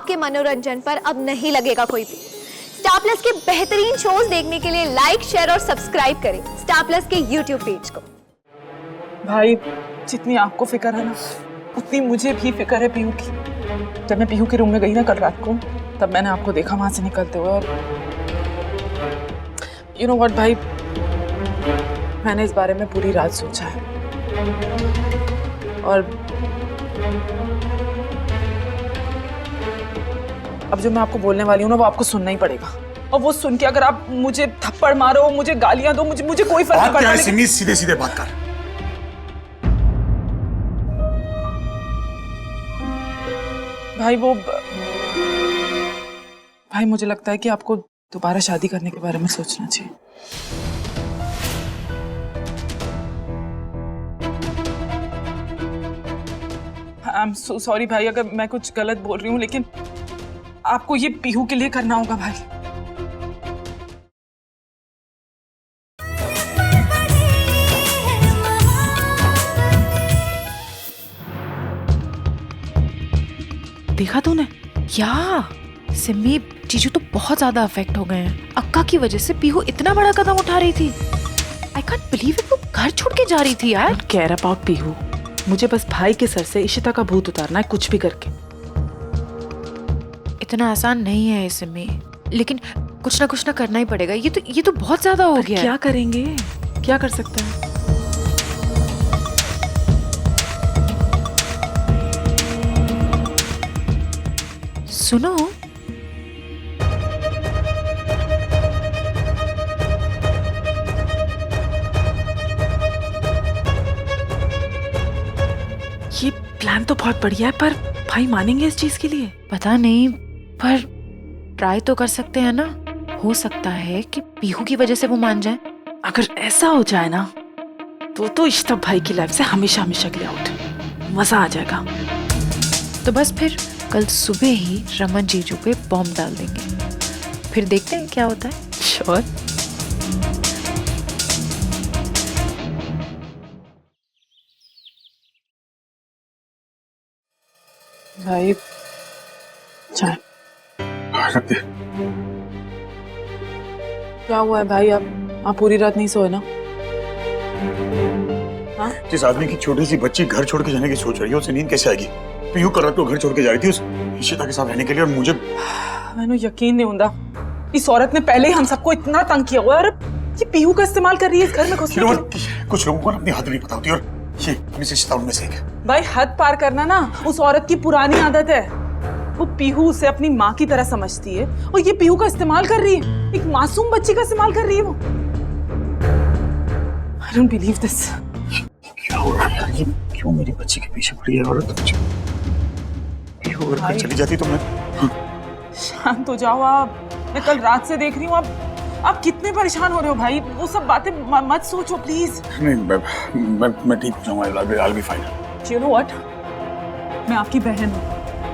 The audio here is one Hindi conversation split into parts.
आपके मनोरंजन पर अब नहीं लगेगा कोई भी। स्टार प्लस के बेहतरीन शोज देखने के लिए लाइक, शेयर और सब्सक्राइब करें स्टार प्लस के यूट्यूब पेज को। भाई जितनी आपको फिक्र है ना, उतनी मुझे भी फिक्र है पीहू की। जब मैं पीहू के रूम में गई ना कल रात को, तब मैंने आपको देखा वहां से निकलते हुए, और यू नो व्हाट भाई, मैंने इस बारे में पूरी रात सोचा है और अब जो मैं आपको बोलने वाली हूँ ना, वो आपको सुनना ही पड़ेगा। और वो सुन के अगर आप मुझे थप्पड़ मारो, मुझे गालियां दो, मुझे कोई फर्क नहीं पड़ता। सिमी सीधे सीधे बात कर। भाई भाई मुझे लगता है कि आपको दोबारा शादी करने के बारे में सोचना चाहिए। आई एम सो सॉरी भाई अगर मैं कुछ गलत बोल रही हूँ, लेकिन आपको ये पीहू के लिए करना होगा भाई। देखा तूने? क्या सिमी जीजू तो बहुत ज्यादा अफेक्ट हो गए हैं। अक्का की वजह से पीहू इतना बड़ा कदम उठा रही थी। आई कांट बिलीव इट, वो घर छोड़ के जा रही थी यार। केयर अबाउट पीहू, मुझे बस भाई के सर से इशिता का भूत उतारना है, कुछ भी करके। इतना आसान नहीं है सिमी, लेकिन कुछ ना करना ही पड़ेगा। ये तो बहुत ज्यादा हो गया। क्या करेंगे? क्या कर सकते हैं? सुनो, ये प्लान तो बहुत बढ़िया है, पर भाई मानेंगे इस चीज के लिए? पता नहीं, पर ट्राई तो कर सकते हैं ना। हो सकता है कि पीहू की वजह से वो मान जाए। अगर ऐसा हो जाए ना, तो इश्ता भाई की लाइफ से हमेशा हमेशा के लिए आउट। मजा आ जाएगा। तो बस फिर कल सुबह ही रमन जीजू पे बॉम्ब डाल देंगे, फिर देखते हैं क्या होता है। श्योर। भाई चाय रख दे। क्या हुआ है भाई? आप पूरी रात नहीं सोए ना? हाँ? जिस आदमी की छोटी सी बच्ची घर छोड़ के जाने की सोच रही है, उसे नींद कैसे आएगी? पीहू कल रात को घर छोड़ के जा रही थी उस इशिता के साथ रहने के लिए, और मुझे मैंने यकीन नहीं होता। इस औरत ने पहले ही हम सबको इतना तंग किया हुआ है, और ये पीहू का इस्तेमाल कर रही है इस घर में घुसने के लिए। कुछ लोगों को अपनी हद नहीं पता होती, और ये मिस इशिता उनमें से एक है। भाई हद पार करना ना उस औरत की पुरानी आदत है। वो पीहू उसे अपनी माँ की तरह समझती है, और ये पीहू का इस्तेमाल कर रही है। एक मासूम बच्ची का इस्तेमाल कर रही है वो। I don't believe this। क्या हो रहा है यार? ये क्यों मेरी बच्ची के पीछे पड़ी है औरत? पीहू अगर कल चली जाती तो मैं। शांत हो जाओ आप। मैं कल रात से देख रही हूँ आप कितने परेशान हो रहे हो भाई। वो सब बातें मत सोचो प्लीज। नहीं, मैं ठीक हो जाऊंगा। I'll be fine। You know what? मैं आपकी बहन हूँ।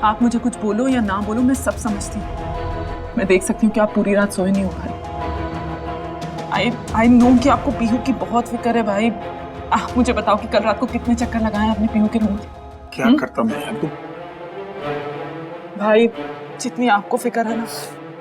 आप मुझे कुछ बोलो या ना बोलो, मैं सब समझती हूँ। मैं देख सकती हूँ कि आप पूरी रात सोए नहीं हो भाई। आई नो कि आपको पीहू की बहुत फिक्र है भाई। आप मुझे बताओ कि कल रात को कितने चक्कर लगाए आपने पीहू के रूम में? क्या करता मैं यार? भाई जितनी आपको फिक्र है ना,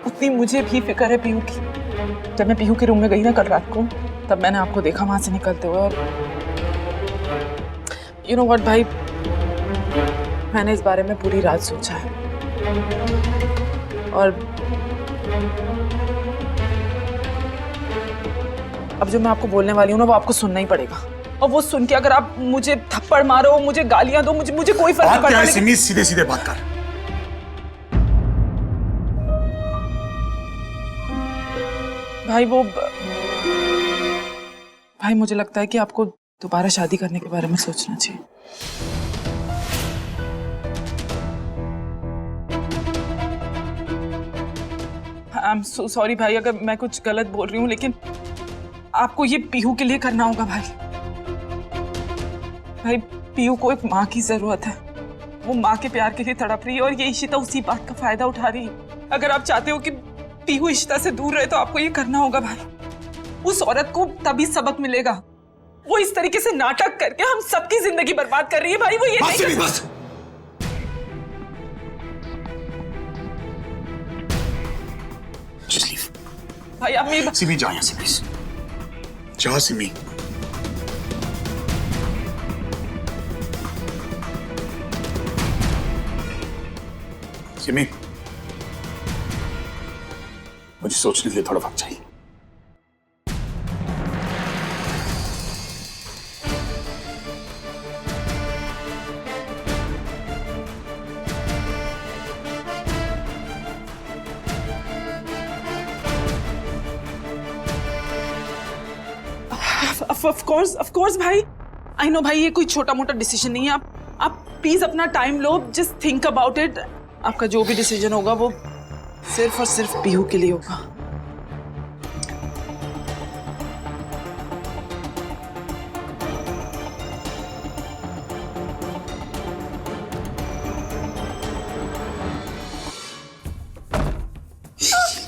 उतनी मुझे भी फिक्र है पीहू की। जब मैं पीहू के रूम में गई ना कल रात को, तब मैंने आपको देखा वहां से निकलते हुए, और यू नो व्हाट भाई, मैंने इस बारे में पूरी रात सोचा है और अब जो मैं आपको बोलने वाली हूँ ना, वो आपको सुनना ही पड़ेगा। और वो सुन के अगर आप मुझे थप्पड़ मारो, मुझे गालियां दो, मुझे कोई फर्क नहीं पड़ता। सिमी सीधे सीधे बात कर। भाई मुझे लगता है कि आपको दोबारा शादी करने के बारे में सोचना चाहिए। आई एम सो सॉरी भाई अगर मैं कुछ गलत बोल रही हूँ, लेकिन आपको ये पीहू के लिए करना होगा भाई। भाई पीहू को एक माँ की जरूरत है। वो माँ के प्यार के लिए तड़प रही है, और ये इशिता उसी बात का फायदा उठा रही है। अगर आप चाहते हो कि पीहू इशिता से दूर रहे, तो आपको ये करना होगा भाई। उस औरत को तभी सबक मिलेगा। वो इस तरीके से नाटक करके हम सबकी जिंदगी बर्बाद कर रही है भाई। वो ये बस। भाई आप मेरी सिमी जा यहाँ से प्लीज, जा सिमी। सिमी, मुझे सोचने के लिए थोड़ा वक्त चाहिए। ऑफ कोर्स भाई, आई नो भाई, ये कोई छोटा मोटा डिसीजन नहीं है। आप प्लीज अपना time low, just think about it. आपका जो भी डिसीजन होगा वो सिर्फ और सिर्फ पीहू के लिए होगा।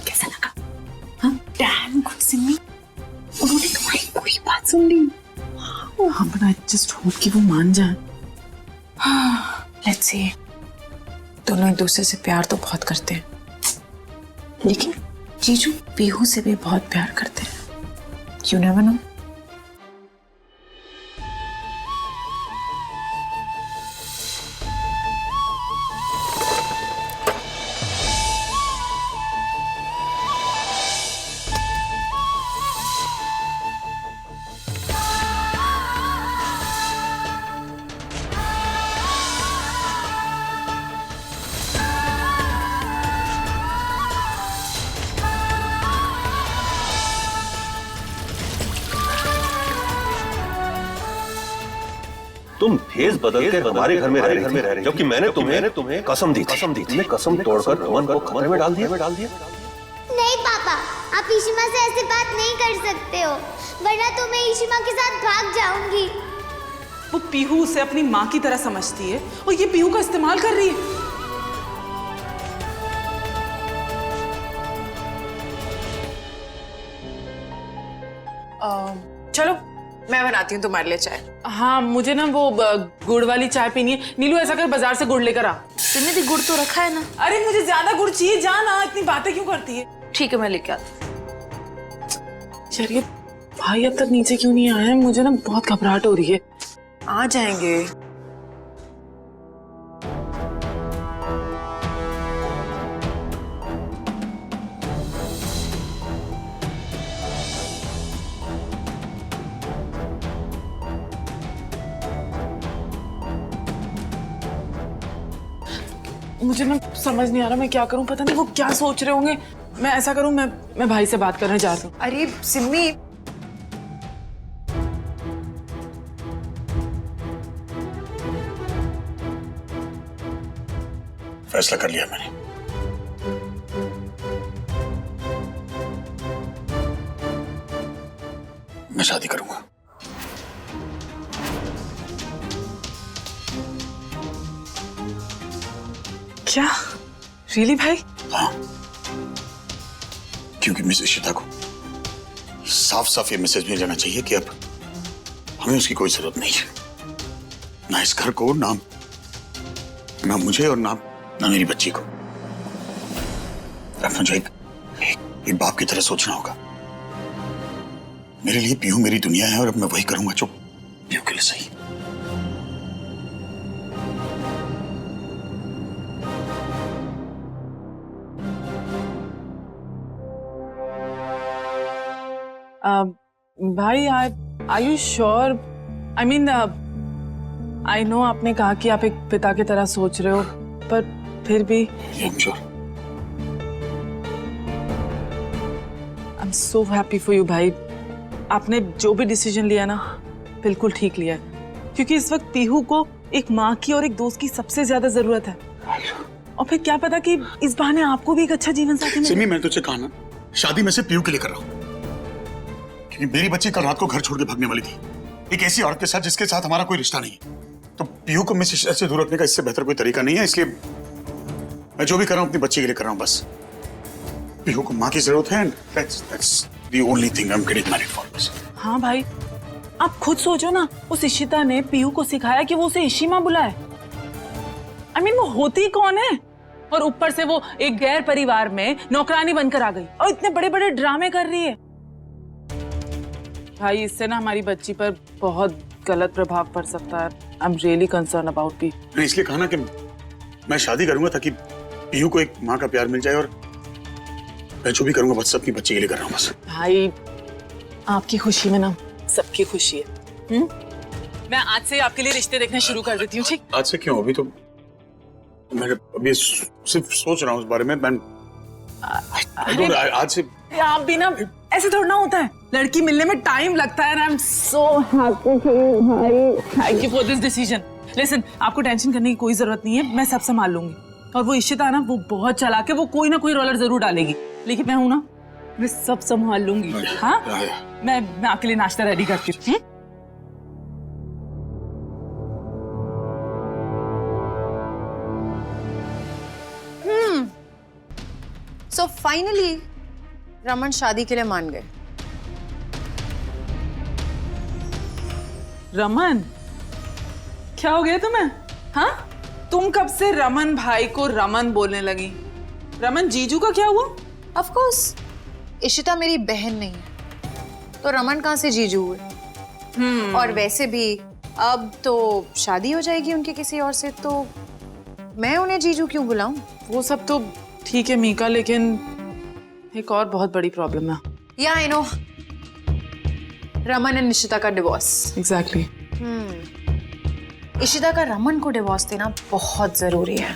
कैसा लगा? हाँ, डैम गुड सिमी, उन्होंने तुम्हारी पूरी बात सुन ली। हाँ, but I just hope कि वो मान जाए। Let's see. दोनों एक दूसरे से प्यार तो बहुत करते हैं, लेकिन जीजू पीहू से भी बहुत प्यार करते हैं। You never know। तुम भेष बदल के हमारे घर में रह रही थी, जबकि मैंने तुम्हें कसम दी थी। तुमने कसम तोड़कर रमन को खतरे में डाल दिया। नहीं पापा, आप ईशिमा से ऐसी बात नहीं कर सकते हो, वरना तो मैं ईशिमा के साथ भाग जाऊंगी। वो पीहू उसे अपनी माँ की तरह समझती है और ये पीहू का इस्तेमाल कर रही है। चलो मैं बनाती हूँ तुम्हारे लिए चाय। हाँ, मुझे ना वो गुड़ वाली चाय पीनी है। नीलू, ऐसा कर बाजार से गुड़ लेकर आ। सिमी गुड़ तो रखा है ना। अरे मुझे ज्यादा गुड़ चाहिए, जा ना, इतनी बातें क्यों करती है? ठीक है, मैं लेके आती यार, ये भाई अब तक नीचे क्यों नहीं आए हैं? मुझे ना बहुत घबराहट हो रही है। आ जाएंगे। मुझे ना समझ नहीं आ रहा मैं क्या करूं, पता नहीं वो क्या सोच रहे होंगे। मैं ऐसा करूं, मैं भाई से बात करने जाती हूँ। अरे सिमी, फैसला कर लिया मैंने। मैं शादी करूंगा। क्या रियली भाई? हाँ, क्योंकि मिस इशिता को साफ साफ ये मैसेज मिल जाना चाहिए कि अब हमें उसकी कोई जरूरत नहीं है, ना इस घर को, ना मुझे और ना मेरी बच्ची को। अब मुझे एक बाप की तरह सोचना होगा। मेरे लिए पीहू मेरी दुनिया है और अब मैं वही करूंगा जो पीहू के लिए सही। भाई, are you sure? I mean, I know आपने कहा कि आप एक पिता की तरह सोच रहे हो, पर फिर भी I am sure. I am so happy for you भाई। आपने जो भी डिसीजन लिया ना, बिल्कुल ठीक लिया है, क्योंकि इस वक्त पीहू को एक माँ की और एक दोस्त की सबसे ज्यादा जरूरत है। और फिर क्या पता कि इस बहाने आपको भी एक अच्छा जीवन साथी मिले। सिमी, मैं तुझे कहा ना, शादी में से पीहू के लिए कर रहा हूँ, क्योंकि मेरी बच्ची कल रात को घर छोड़ के भागने वाली थी, एक ऐसी औरत के साथ जिसके साथ हमारा कोई रिश्ता नहीं है। तो पीहू को मिस इशिता से दूर रखने का इससे बेहतर कोई तरीका नहीं है, इसलिए मैं जो भी कर रहा हूँ अपनी बच्ची के लिए कर रहा हूँ। बस पीहू को माँ की जरूरत है, that's the only thing I'm getting married for। हाँ भाई, आप खुद सोचो ना, उस इशिता ने पीहू को सिखाया कि वो उसे इशिमा बुलाए। I mean, वो होती कौन है? और ऊपर से वो एक गैर परिवार में नौकरानी बनकर आ गई और इतने बड़े बड़े ड्रामे कर रही है। भाई इससे ना हमारी बच्ची पर बहुत गलत प्रभाव पड़ सकता है। I am really concern about P. मैंने इसलिए कहा ना कि मैं शादी करूंगा ताकि पीहू को एक माँ का प्यार मिल जाए, और मैं जो भी करूंगा बस अपनी बच्ची के लिए कर रहा हूँ बस। भाई आपकी खुशी में ना सबकी खुशी है। मैं आज से आपके लिए रिश्ते देखना शुरू कर देती हूँ। ठीक? आज से क्यों? अभी तो मैं अभी सिर्फ सोच रहा हूँ उस बारे में। मैं आज से आप भी ना ऐसे थोड़ा ना होता है, लड़की मिलने में टाइम लगता है। आई एम सो हैप्पी भाई, thank you for this decision. Listen, आपको टेंशन करने की कोई जरूरत नहीं है, मैं सब संभाल लूंगी। और वो इशिता ना, वो बहुत चालाक है, वो कोई ना कोई रोलर जरूर डालेगी, लेकिन मैं हूं ना, मैं सब संभाल लूंगी। हाँ, मैं आपके लिए नाश्ता रेडी करती हूँ। सो फाइनली रमन शादी के लिए मान गए। रमन, क्या हो गया तुम्हें? हाँ, तुम कब से रमन भाई को रमन बोलने लगी? रमन जीजू का क्या हुआ? ऑफ कोर्स इशिता मेरी बहन नहीं है, तो रमन कहाँ से जीजू हुए? और वैसे भी अब तो शादी हो जाएगी उनके किसी और से, तो मैं उन्हें जीजू क्यों बुलाऊं? वो सब तो ठीक है मीका, लेकिन एक और बहुत बड़ी प्रॉब्लम है। या I know, Raman and Ishita का डिवोर्स। एग्जैक्टली। इशिता का रमन को डिवोर्स देना बहुत जरूरी है।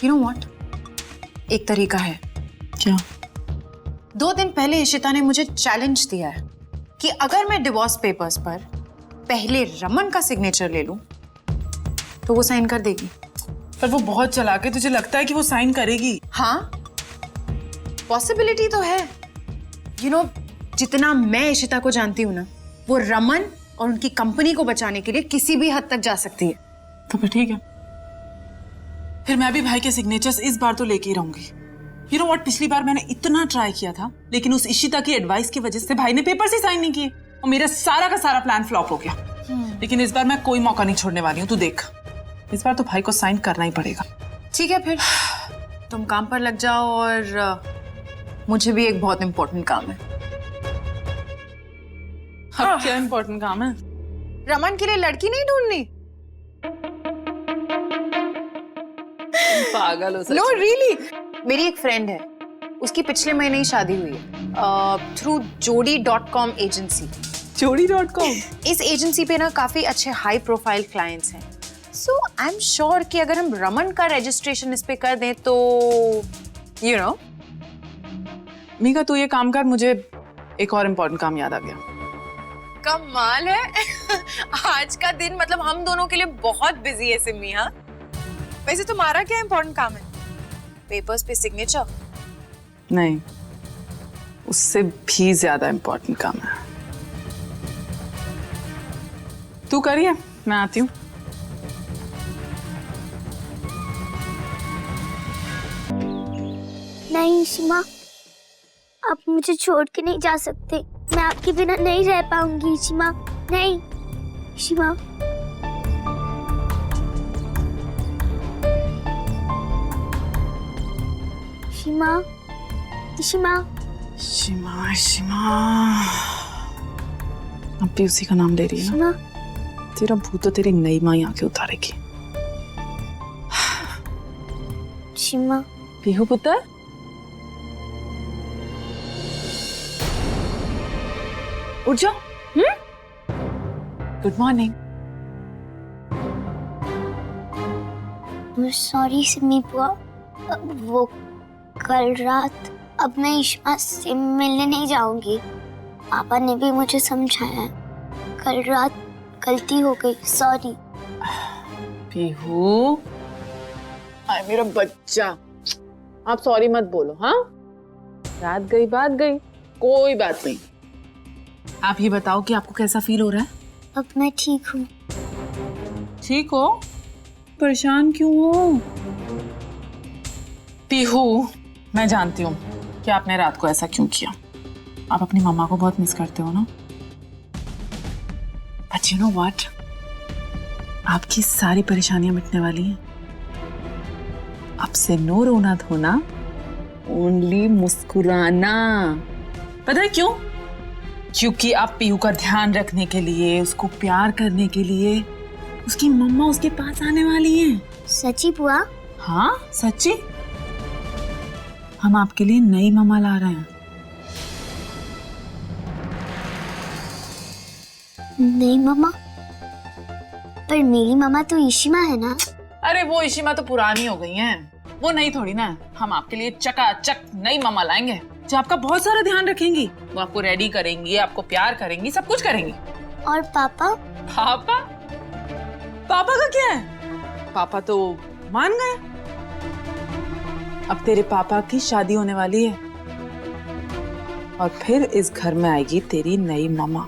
यू नो व्हाट, एक तरीका है। क्या? 2 दिन पहले इशिता ने मुझे चैलेंज दिया है कि अगर मैं डिवोर्स पेपर्स पर पहले रमन का सिग्नेचर ले लूं तो वो साइन कर देगी। पर वो बहुत चालाक है, तुझे लगता है कि वो साइन करेगी? हाँ, पॉसिबिलिटी तो है। यू नो, जितना मैं इशिता को जानती हूँ ना, वो रमन और उनकी कंपनी को बचाने के लिए किसी भी हद तक जा सकती है। तो फिर ठीक है, फिर मैं भी भाई के सिग्नेचर्स इस बार तो लेके ही रहूंगी। यू नो व्हाट, पिछली बार मैंने इतना ट्राई किया था, लेकिन उस इशिता की एडवाइस की वजह से भाई ने पेपर्स ही साइन नहीं किए और मेरा सारा का सारा प्लान फ्लॉप हो गया। लेकिन इस बार मैं कोई मौका नहीं छोड़ने वाली हूँ, तू देख। इस बार तो भाई को साइन करना ही पड़ेगा। ठीक है, फिर तुम काम पर लग जाओ और मुझे भी एक बहुत इंपॉर्टेंट काम है। अब क्या इंपॉर्टेंट काम है? रमन के लिए लड़की नहीं ढूंढनी? पागल हो सच नो में। रियली, मेरी एक फ्रेंड है, उसकी पिछले महीने ही शादी हुई है थ्रू jodi.com एजेंसी। jodi.com? इस एजेंसी पे ना काफी अच्छे हाई प्रोफाइल क्लाइंट्स हैं। सो आई एम श्योर कि अगर हम रमन का रजिस्ट्रेशन इस पे कर दें तो यू नो। मीका तू ये काम कर, मुझे एक और इम्पोर्टेंट काम याद आ गया। कमाल है। आज का दिन मतलब हम दोनों के लिए बहुत बिजी है सिमी। हाँ, वैसे तुम्हारा क्या इम्पोर्टेंट काम है? पेपर्स पे सिग्नेचर? नहीं, उससे भी ज्यादा इम्पोर्टेंट काम है। तू करिए, मैं आती हूँ। नहीं शिमा, आप मुझे छोड़ के नहीं जा सकते। मैं आपके बिना नहीं रह पाऊंगी शिमा। नहीं शिमा। शिमा, शिमा, शिमा, शिमा, अब भी उसी का नाम ले रही है ना? शिमा। तेरा भूत तो तेरी नई माँ आके उतारेगी। शिमा। पीहू पुत्र, उठ जाओ। Good morning. सॉरी सिमी बुआ, वो कल रात, अब मैं इश्मा से मिलने नहीं जाऊंगी। पापा ने भी मुझे समझाया है। कल रात गलती हो गई, सॉरी। पीहू, आए मेरा बच्चा, आप सॉरी मत बोलो। हाँ, रात गई बात गई, कोई बात नहीं। आप ये बताओ कि आपको कैसा फील हो रहा है? अब मैं ठीक हूँ। ठीक हो? परेशान क्यों हो? पीहू, मैं जानती हूँ कि आपने रात को ऐसा क्यों किया। आप अपनी मम्मा को बहुत मिस करते हो ना? बट यू नो व्हाट, आपकी सारी परेशानियां मिटने वाली हैं अब से नो रोना धोना, ओनली मुस्कुराना। पता है क्यों? क्योंकि आप पीहू का ध्यान रखने के लिए, उसको प्यार करने के लिए उसकी मम्मा उसके पास आने वाली हैं। सच्ची बुआ? हाँ सच्ची। हम आपके लिए नई मम्मा ला रहे हैं। नहीं मम्मा, पर मेरी मम्मा तो इशिमा है ना। अरे वो इशिमा तो पुरानी हो गई हैं, वो नई थोड़ी ना है। हम आपके लिए चकाचक नई मम्मा लाएंगे जो आपका बहुत सारा ध्यान रखेंगी। वो आपको रेडी करेंगी, आपको प्यार करेंगी, सब कुछ करेंगी। और पापा? पापा? पापा का क्या है? पापा तो मान गए। अब तेरे पापा की शादी होने वाली है और फिर इस घर में आएगी तेरी नई मम्मा।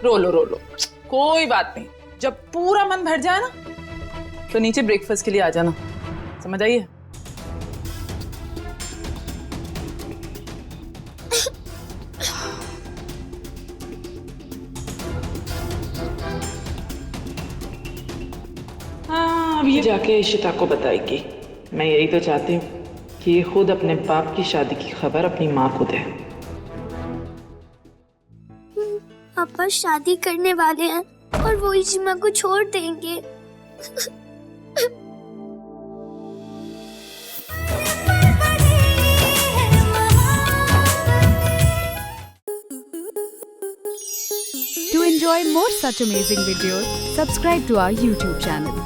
रो लो, कोई बात नहीं। जब पूरा मन भर जाए ना तो नीचे ब्रेकफास्ट के लिए आ जाना, समझ आइए? हाँ, अब ये जाके इशिता को बताएगी। मैं यही तो चाहती हूँ कि ये खुद अपने बाप की शादी की खबर अपनी माँ को दे। पापा शादी करने वाले हैं और वो इशिमा को छोड़ देंगे। To enjoy more such amazing videos, subscribe to our YouTube channel.